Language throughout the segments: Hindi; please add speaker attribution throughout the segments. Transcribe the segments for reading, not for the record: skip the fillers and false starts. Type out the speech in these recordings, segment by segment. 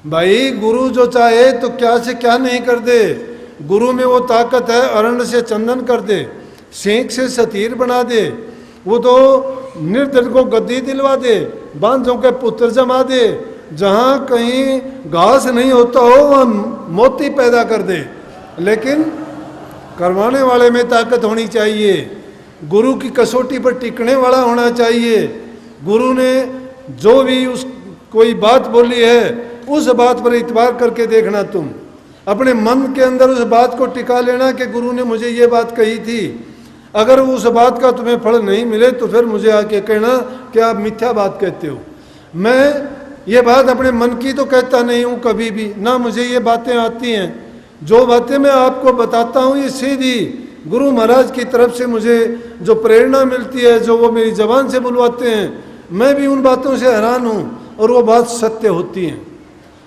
Speaker 1: भाई गुरु जो चाहे तो क्या से क्या नहीं कर दे। गुरु में वो ताकत है, अरण्य से चंदन कर दे, सींग से सतीर बना दे, वो तो निर्धन को गद्दी दिलवा दे, बांझों के पुत्र जमा दे, जहाँ कहीं घास नहीं होता हो वहाँ मोती पैदा कर दे। लेकिन करवाने वाले में ताकत होनी चाहिए, गुरु की कसौटी पर टिकने वाला होना चाहिए। गुरु ने जो भी उस कोई बात बोली है उस बात पर इतबार करके देखना, तुम अपने मन के अंदर उस बात को टिका लेना कि गुरु ने मुझे ये बात कही थी। अगर उस बात का तुम्हें फल नहीं मिले तो फिर मुझे आके कहना कि आप मिथ्या बात कहते हो। मैं ये बात अपने मन की तो कहता नहीं हूँ कभी भी, ना मुझे ये बातें आती हैं। जो बातें मैं आपको बताता हूँ ये सीधी गुरु महाराज की तरफ से मुझे जो प्रेरणा मिलती है, जो वो मेरी जबान से बुलवाते हैं, मैं भी उन बातों से हैरान हूँ और वो बात सत्य होती हैं।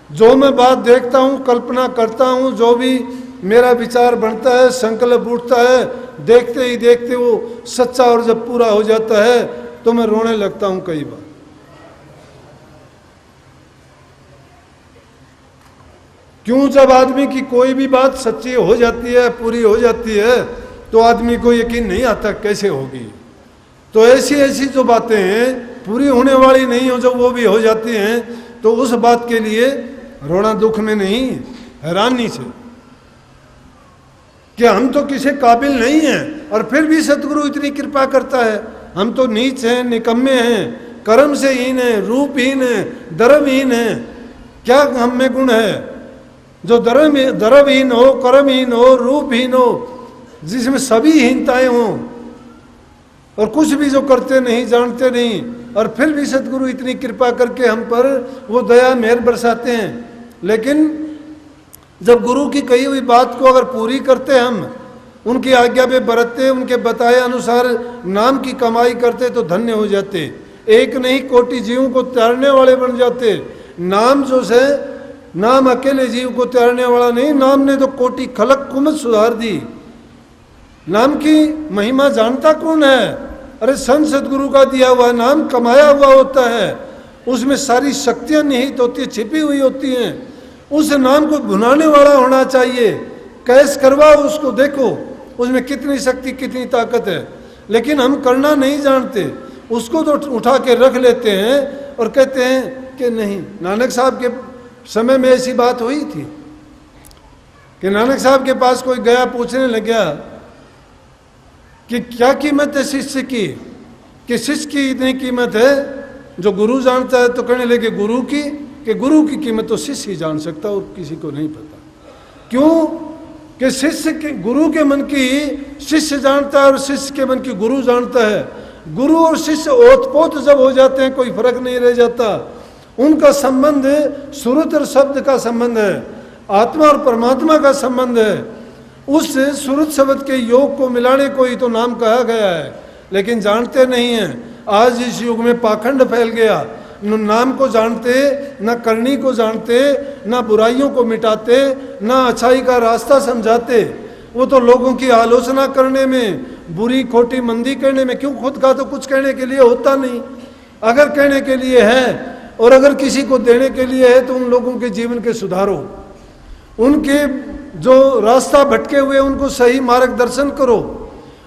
Speaker 1: जो मैं बात देखता हूँ, कल्पना करता हूँ, जो भी मेरा विचार बनता है, संकल्प उठता है, देखते ही देखते वो सच्चा और जब पूरा हो जाता है तो मैं रोने लगता हूँ कई बार। क्यों? जब आदमी की कोई भी बात सच्ची हो जाती है, पूरी हो जाती है, तो आदमी को यकीन नहीं आता कैसे होगी। तो ऐसी ऐसी जो बातें हैं पूरी होने वाली नहीं हो, जब वो भी हो जाती हैं तो उस बात के लिए रोना दुख में नहीं, हैरानी से कि हम तो किसी काबिल नहीं हैं और फिर भी सतगुरु इतनी कृपा करता है। हम तो नीच हैं, निकम्मे हैं, कर्म से हीन हैं, रूपहीन हैं, धर्महीन हैं। क्या हम में गुण है जो धर्महीन हो, कर्महीन हो, रूपहीन हो, जिसमें सभी हीनताएं हों और कुछ भी जो करते नहीं, जानते नहीं, और फिर भी सतगुरु इतनी कृपा करके हम पर वो दया मेहर बरसाते हैं। लेकिन जब गुरु की कही हुई बात को अगर पूरी करते, हम उनकी आज्ञा पे बरतते, उनके बताए अनुसार नाम की कमाई करते तो धन्य हो जाते। एक नहीं कोटि जीवों को त्यारने वाले बन जाते। नाम जो है, नाम अकेले जीव को त्यारने वाला नहीं, नाम ने तो कोटि खलक कुमत सुधार दी। नाम की महिमा जानता कौन है? अरे संत सतगुरु का दिया हुआ नाम कमाया हुआ होता है, उसमें सारी शक्तियां निहित होती है, छिपी हुई होती हैं। उस नाम को भुनाने वाला होना चाहिए। कैस करवाओ उसको, देखो उसमें कितनी शक्ति, कितनी ताकत है। लेकिन हम करना नहीं जानते, उसको तो उठा के रख लेते हैं और कहते हैं कि नहीं। नानक साहब के समय में ऐसी बात हुई थी कि नानक साहब के पास कोई गया, पूछने लग गया कि क्या कीमत है शिष्य की, कि शिष्य की इतनी कीमत है जो गुरु जानता है। तो कहने लगे गुरु की, कि गुरु की कीमत तो शिष्य ही जान सकता और किसी को नहीं पता। क्यों? कि शिष्य के गुरु के मन की शिष्य जानता है और शिष्य के मन की गुरु जानता है। गुरु और शिष्य ओतपोत जब हो जाते हैं कोई फर्क नहीं रह जाता। उनका संबंध श्रुत और शब्द का संबंध है, आत्मा और परमात्मा का संबंध है। उस श्रुत शब्द के योग को मिलाने को ही तो नाम कहा गया है, लेकिन जानते नहीं हैं। आज इस युग में पाखंड फैल गया, न नाम को जानते, न करनी को जानते, न बुराइयों को मिटाते, न अच्छाई का रास्ता समझाते। वो तो लोगों की आलोचना करने में, बुरी खोटी मंदी करने में। क्यों? खुद का तो कुछ कहने के लिए होता नहीं। अगर कहने के लिए है और अगर किसी को देने के लिए है तो उन लोगों के जीवन के सुधारो, उनके जो रास्ता भटके हुए उनको सही मार्गदर्शन करो,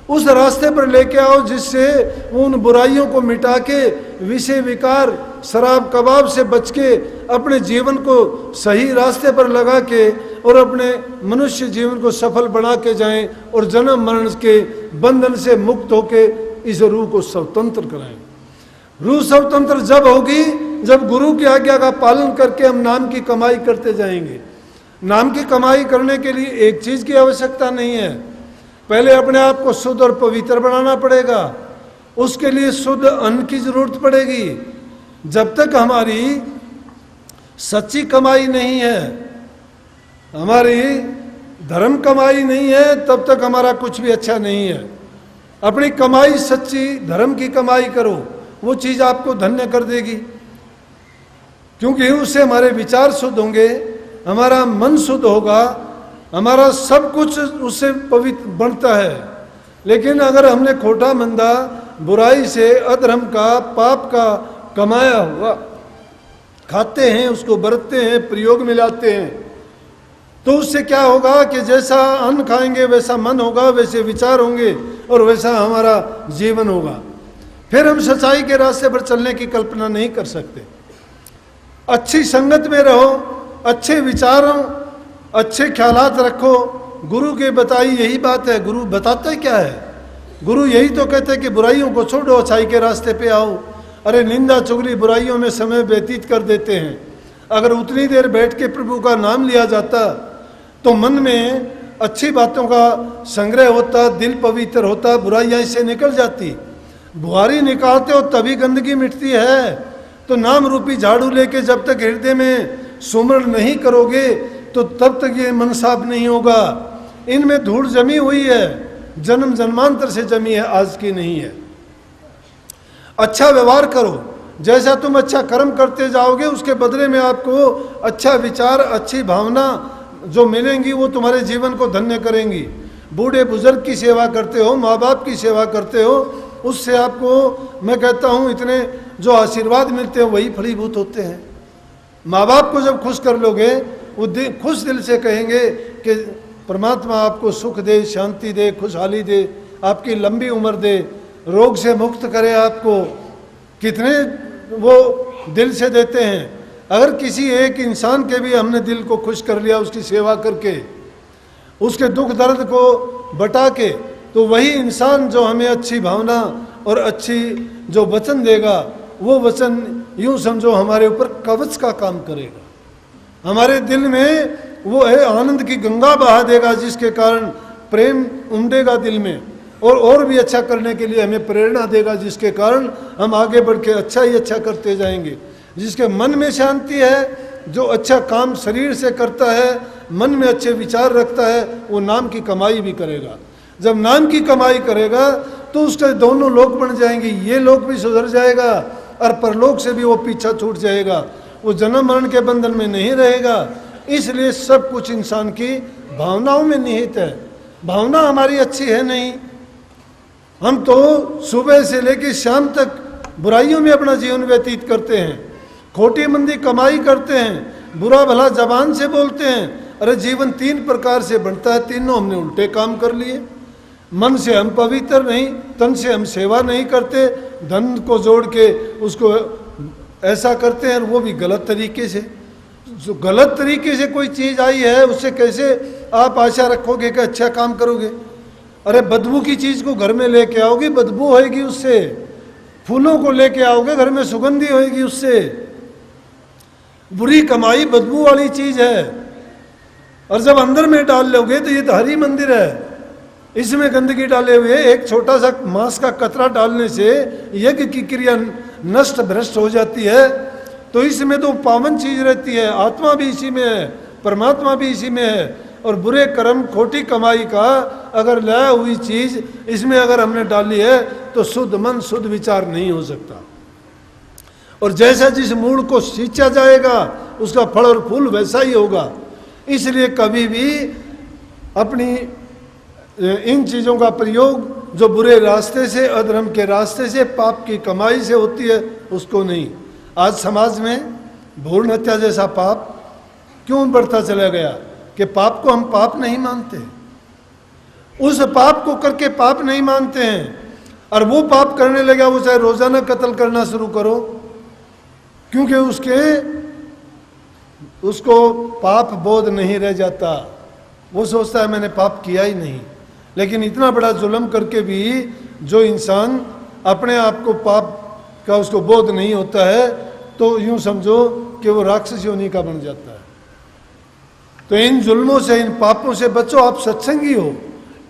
Speaker 1: उस रास्ते पर लेके आओ जिससे वो उन बुराइयों को मिटा के, विषय विकार, शराब कबाब से बच के अपने जीवन को सही रास्ते पर लगा के और अपने मनुष्य जीवन को सफल बना के जाएं और जन्म मरण के बंधन से मुक्त होके इस रूह को स्वतंत्र कराएं। रूह स्वतंत्र जब होगी जब गुरु की आज्ञा का पालन करके हम नाम की कमाई करते जाएंगे। नाम की कमाई करने के लिए एक चीज की आवश्यकता नहीं है, पहले अपने आप को शुद्ध और पवित्र बनाना पड़ेगा। उसके लिए शुद्ध अन्न की जरूरत पड़ेगी। जब तक हमारी सच्ची कमाई नहीं है, हमारी धर्म कमाई नहीं है, तब तक हमारा कुछ भी अच्छा नहीं है। अपनी कमाई सच्ची धर्म की कमाई करो, वो चीज आपको धन्य कर देगी, क्योंकि उससे हमारे विचार शुद्ध होंगे, हमारा मन शुद्ध होगा, हमारा सब कुछ उससे पवित्र बनता है। लेकिन अगर हमने खोटा मंदा बुराई से, अधर्म का, पाप का कमाया हुआ खाते हैं, उसको बरतते हैं, प्रयोग में लाते हैं, तो उससे क्या होगा कि जैसा अन्न खाएंगे वैसा मन होगा, वैसे विचार होंगे और वैसा हमारा जीवन होगा। फिर हम सच्चाई के रास्ते पर चलने की कल्पना नहीं कर सकते। अच्छी संगत में रहो, अच्छे विचारों, अच्छे ख्यालात रखो। गुरु के बताई यही बात है। गुरु बताता क्या है? गुरु यही तो कहते हैं कि बुराइयों को छोड़ो, अच्छाई के रास्ते पे आओ। अरे निंदा चुगली बुराइयों में समय व्यतीत कर देते हैं। अगर उतनी देर बैठ के प्रभु का नाम लिया जाता तो मन में अच्छी बातों का संग्रह होता, दिल पवित्र होता, बुराइयां इससे निकल जाती। बुहारी निकालते हो तभी गंदगी मिटती है। तो नाम रूपी झाड़ू लेके जब तक हृदय में सुमरण नहीं करोगे तो तब तक ये मन साफ नहीं होगा। इनमें धूड़ जमी हुई है, जन्म जन्मांतर से जमी है, आज की नहीं है। अच्छा व्यवहार करो, जैसा तुम अच्छा कर्म करते जाओगे उसके बदले में आपको अच्छा विचार, अच्छी भावना जो मिलेंगी वो तुम्हारे जीवन को धन्य करेंगी। बूढ़े बुजुर्ग की सेवा करते हो, माँ बाप की सेवा करते हो, उससे आपको मैं कहता हूँ इतने जो आशीर्वाद मिलते हैं वही फलीभूत होते हैं। माँ बाप को जब खुश कर लोगे, वो खुश दिल से कहेंगे कि परमात्मा आपको सुख दे, शांति दे, खुशहाली दे, आपकी लंबी उम्र दे, रोग से मुक्त करे आपको। कितने वो दिल से देते हैं। अगर किसी एक इंसान के भी हमने दिल को खुश कर लिया उसकी सेवा करके, उसके दुख दर्द को बटा के, तो वही इंसान जो हमें अच्छी भावना और अच्छी जो वचन देगा, वो वचन यूं समझो हमारे ऊपर कवच का काम करेगा। हमारे दिल में वो है आनंद की गंगा बहा देगा, जिसके कारण प्रेम उमड़ेगा दिल में और भी अच्छा करने के लिए हमें प्रेरणा देगा, जिसके कारण हम आगे बढ़ के अच्छा ही अच्छा करते जाएंगे। जिसके मन में शांति है, जो अच्छा काम शरीर से करता है, मन में अच्छे विचार रखता है, वो नाम की कमाई भी करेगा। जब नाम की कमाई करेगा तो उसके दोनों लोक बन जाएंगे। ये लोक भी सुधर जाएगा और परलोक से भी वो पीछा छूट जाएगा। वो जन्म मरण के बंधन में नहीं रहेगा। इसलिए सब कुछ इंसान की भावनाओं में निहित है। भावना हमारी अच्छी है नहीं। हम तो सुबह से लेकर शाम तक बुराइयों में अपना जीवन व्यतीत करते हैं, खोटी मंदी कमाई करते हैं, बुरा भला जबान से बोलते हैं। अरे जीवन 3 प्रकार से बनता है, तीनों हमने उल्टे काम कर लिए। मन से हम पवित्र नहीं, तन से हम सेवा नहीं करते, धन को जोड़ के उसको ऐसा करते हैं, वो भी गलत तरीके से। जो गलत तरीके से कोई चीज़ आई है उससे कैसे आप आशा रखोगे कि अच्छा काम करोगे? अरे बदबू की चीज़ को घर में लेके आओगे, बदबू होएगी उससे। फूलों को लेके आओगे, घर में सुगंधी होएगी उससे। बुरी कमाई बदबू वाली चीज़ है। और जब अंदर में डाल लोगे तो ये तो हरि मंदिर है, इसमें गंदगी डाले हुए एक छोटा सा मांस का कतरा डालने से यज्ञ की क्रिया नष्ट भ्रष्ट हो जाती है। तो इसमें तो पावन चीज रहती है, आत्मा भी इसी में है, परमात्मा भी इसी में है। और बुरे कर्म, खोटी कमाई का अगर लाया हुई चीज इसमें अगर हमने डाली है तो शुद्ध मन, शुद्ध विचार नहीं हो सकता। और जैसा जिस मूड को सींचा जाएगा उसका फल और फूल वैसा ही होगा। इसलिए कभी भी अपनी इन चीज़ों का प्रयोग जो बुरे रास्ते से, अधर्म के रास्ते से, पाप की कमाई से होती है उसको नहीं। आज समाज में भ्रूण हत्या जैसा पाप क्यों बढ़ता चला गया कि पाप को हम पाप नहीं मानते, उस पाप को करके पाप नहीं मानते हैं। और वो पाप करने लगा, वो चाहे रोजाना कत्ल करना शुरू करो, क्योंकि उसको पाप बोध नहीं रह जाता। वो सोचता है मैंने पाप किया ही नहीं। लेकिन इतना बड़ा जुल्म करके भी जो इंसान अपने आप को पाप का उसको बोध नहीं होता है, तो यूं समझो कि वो राक्षस योनि का बन जाता है। तो इन जुल्मों से, इन पापों से बचो। आप सत्संगी हो।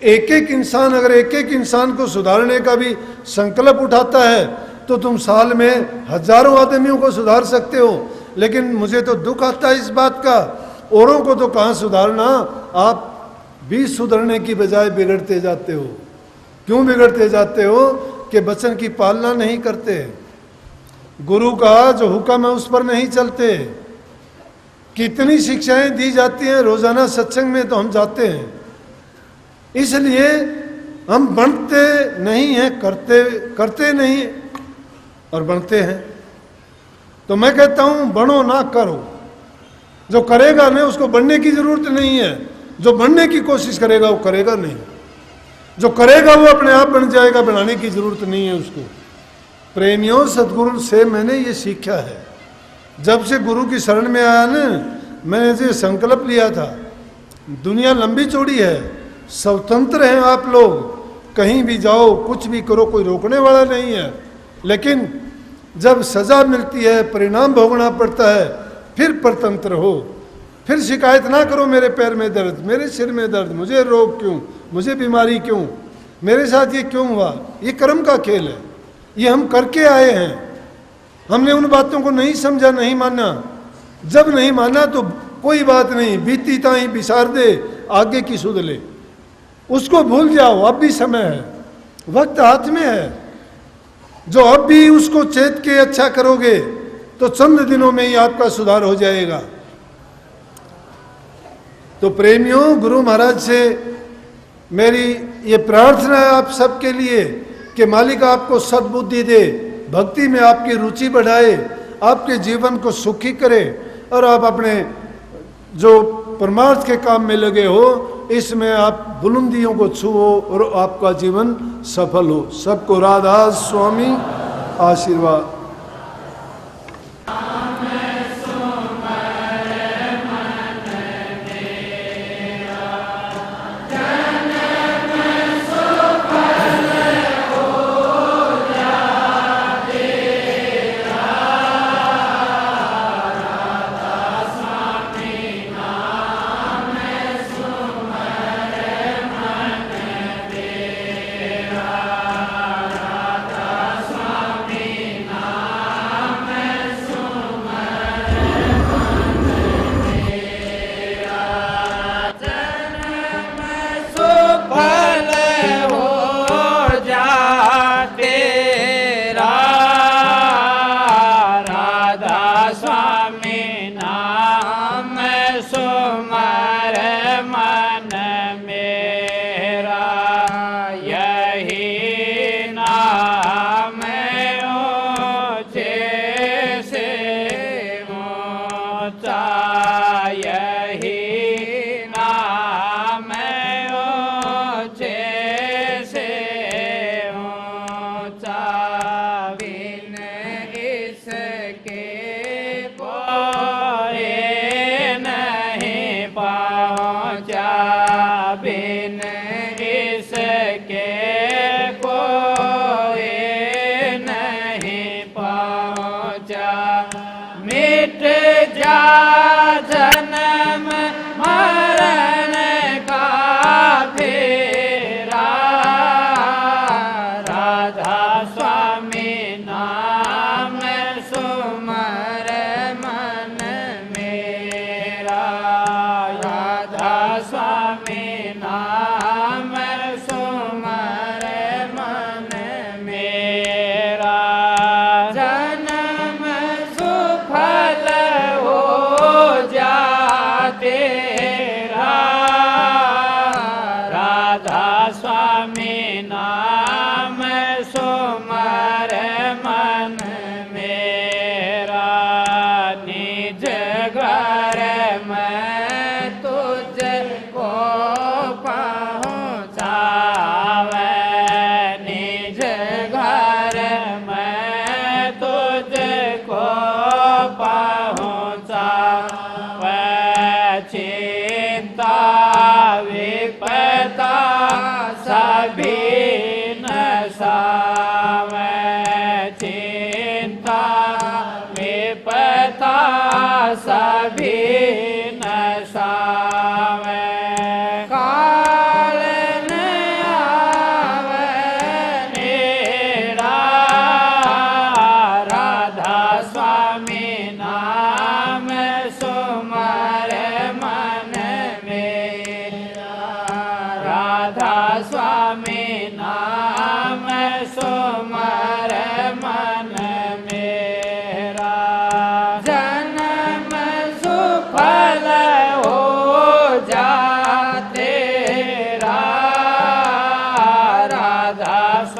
Speaker 1: एक एक इंसान, अगर एक एक इंसान को सुधारने का भी संकल्प उठाता है तो तुम साल में हजारों आदमियों को सुधार सकते हो। लेकिन मुझे तो दुख आता है इस बात का, औरों को तो कहाँ सुधारना, आप भी सुधरने की बजाय बिगड़ते जाते हो। क्यों बिगड़ते जाते हो? कि वचन की पालना नहीं करते, गुरु का जो हुक्म है उस पर नहीं चलते। कितनी शिक्षाएं दी जाती हैं रोजाना सत्संग में, तो हम जाते हैं। इसलिए हम बनते नहीं हैं, करते नहीं और बनते हैं। तो मैं कहता हूं बनो ना करो। जो करेगा नहीं उसको बढ़ने की जरूरत नहीं है, जो बढ़ने की कोशिश करेगा वो करेगा नहीं, जो करेगा वो अपने आप बन जाएगा, बनाने की जरूरत नहीं है उसको। प्रेमियों, सदगुरु से मैंने ये सीखा है। जब से गुरु की शरण में आया ना, मैंने जो संकल्प लिया था, दुनिया लंबी चौड़ी है, स्वतंत्र हैं आप लोग, कहीं भी जाओ कुछ भी करो, कोई रोकने वाला नहीं है। लेकिन जब सजा मिलती है, परिणाम भोगना पड़ता है, फिर परतंत्र हो। फिर शिकायत ना करो मेरे पैर में दर्द, मेरे सिर में दर्द, मुझे रोग क्यों, मुझे बीमारी क्यों, मेरे साथ ये क्यों हुआ। ये कर्म का खेल है, ये हम करके आए हैं। हमने उन बातों को नहीं समझा, नहीं माना। जब नहीं माना तो कोई बात नहीं, बीती ताई बिसार दे, आगे की सुध ले, उसको भूल जाओ। अब भी समय है, वक्त हाथ में है। जो अब भी उसको चेत के अच्छा करोगे तो चंद दिनों में ही आपका सुधार हो जाएगा। तो प्रेमियों, गुरु महाराज से मेरी ये प्रार्थना है आप सबके लिए कि मालिक आपको सद्बुद्धि दे, भक्ति में आपकी रुचि बढ़ाए, आपके जीवन को सुखी करे, और आप अपने जो परमार्थ के काम में लगे हो, इसमें आप बुलंदियों को छुओ और आपका जीवन सफल हो। सबको राधा स्वामी आशीर्वाद।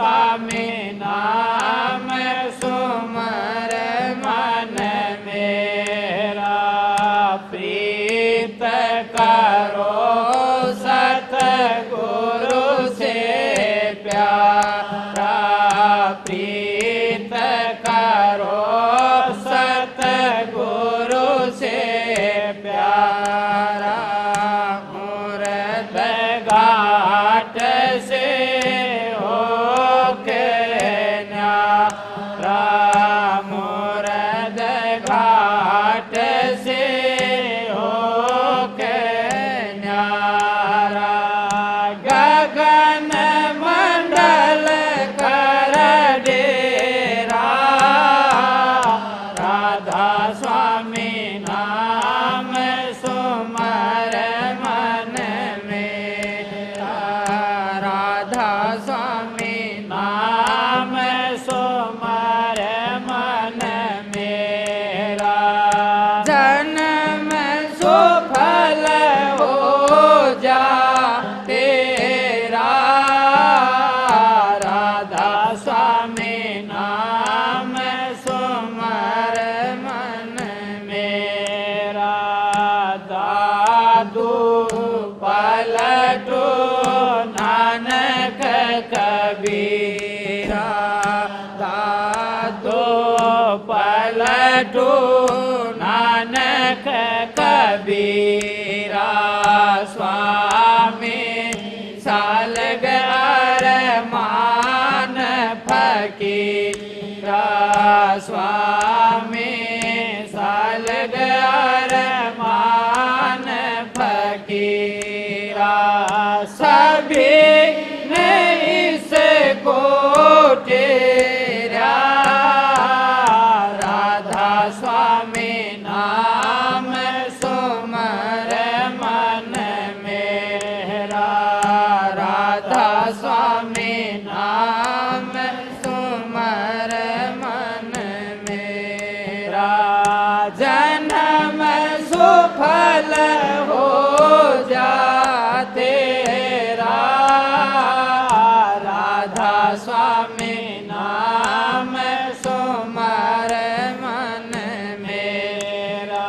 Speaker 2: स्वामी नाम सुमर मन कबीरा स्वामी सालग अरमान फकीरा स्वामी सालग अरमान फकीरा सभी ने इसको तेरा राधा स्वामी नाम सुमर मन मेरा राधा स्वामी नाम सुमर मन मेरा जन्म सुफल हो जा तेरा राधा स्वामी नाम सुमर मन मेरा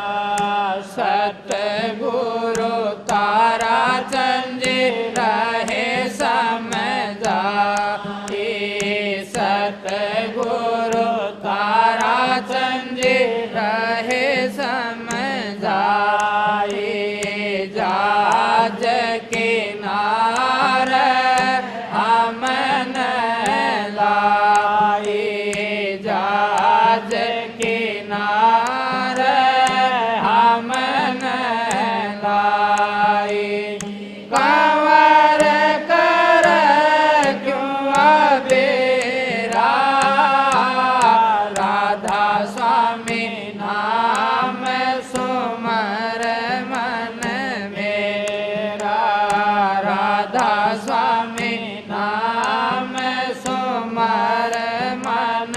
Speaker 2: सतगुरु तारा चंद रहे समझा सतगुरु तारा चंद रहे समझाए जाज किनार हमन लाए जाज किनार हमन लाए कंवर कर क्यों अबेरा राधा स्वामी नाम सुमर मन मेरा राधा स्वामी नाम सुमर मन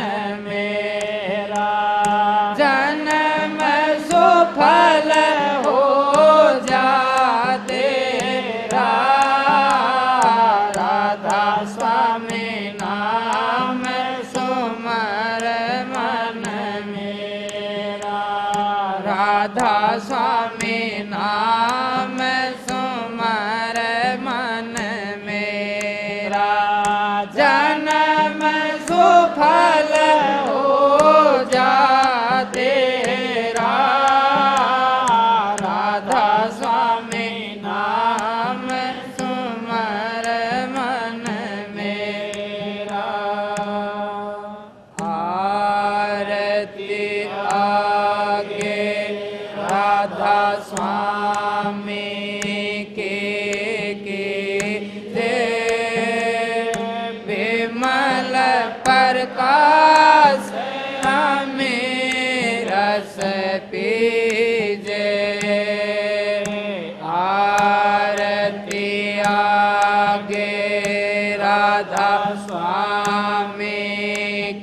Speaker 2: मेरा जन्म सुफल हो जा तेरा राधा स्वामी नाम सुमर मन मेरा राधा स्वामी नाम सुमर मन मेरा जन्म सुफल हो जा तेरा राधा स्वामी नाम सुमर मन मेरा आरती आगे राधा स्वामी के जय विमल प्रकाश हमें रस पीजे आरती आगे राधा स्वामी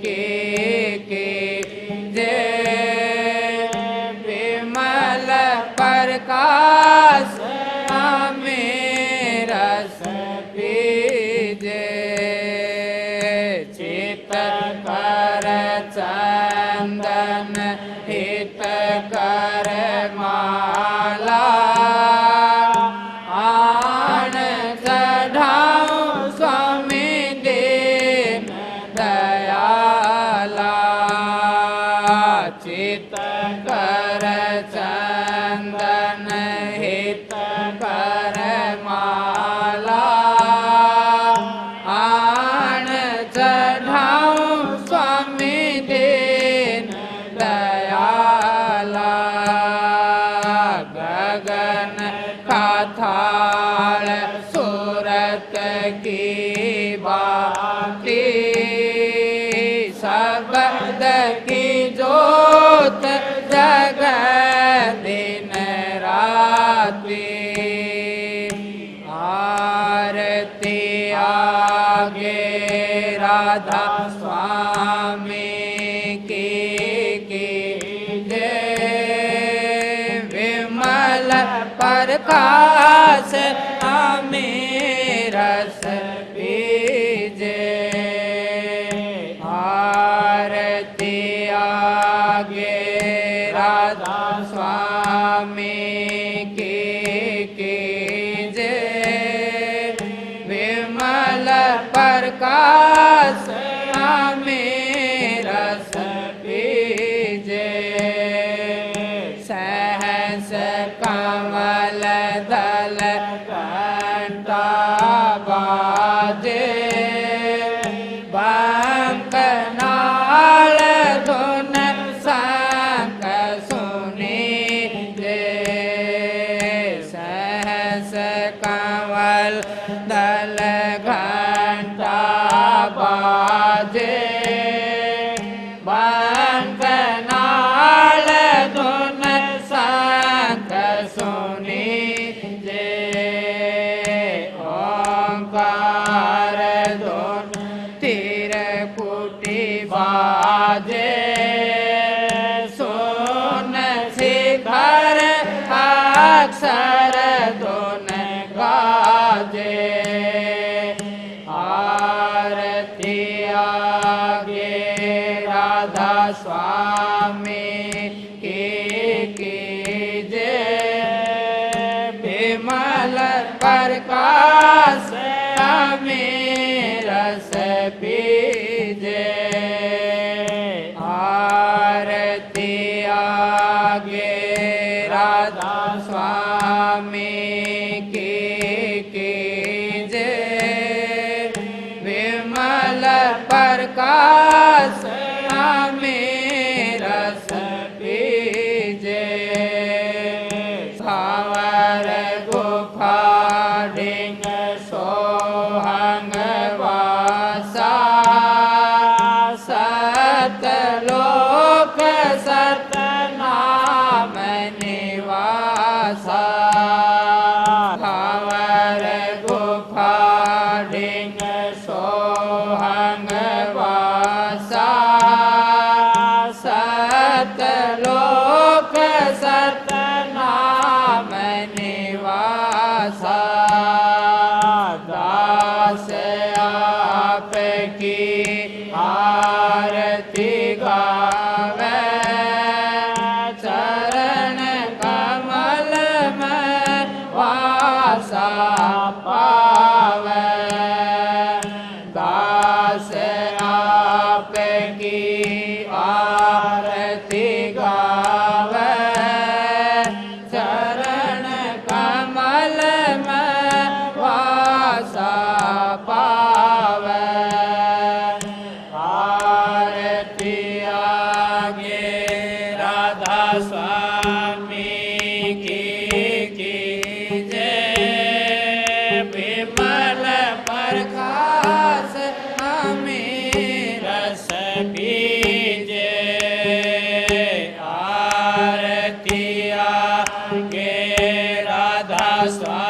Speaker 2: के जय विमल प्रकाश हमें रस पीजे चित कर चंदन हित कर माला आन चढ़ाऊं स्वामी दीन दयाला चित कर चंदन हित कर माला आन चढ़ाऊं स्वामी दीन दयाला गगन का थाल सूरत की बाती शब्द की जोत जग दिन राती आरती आगे राधा स्वामी की जय विमल प्रकाश हमें रस पीजे आरती आगे राधा स्वामी की जय विमल प्रकाश हमें रस पीजे सहस कमल दल घंटा बाजे बंक नाल धुन संग सुनी जे सहस कमल दल घंटा बाजे बंक नाल धुन संग सुनी जे ओंकार धुन तीर कुटी बाजे सुन शिखर अक्षर धुन गाजे आरती आगे राधा स्वामी की जय विमल प्रकाश हमें रस पीजे आरती आगे राधा स्वामी की जय विमल प्रकाश हमें रस पीजे सावर गुफा डिंग सोहंग वासा सतलोक सतनाम निवासा सावर गुफा डिंग सोहंग वासा सतलोक सतनाम निवासा दास आपकी आरती गावे चरण कमल में वासा पावे दास आपकी आरती गावे चरण कमल में वासा पावे आरती आगे राधा स्वामी की जय विमल प्रकाश हमें रस पीजे आरती आगे राधा स्वामी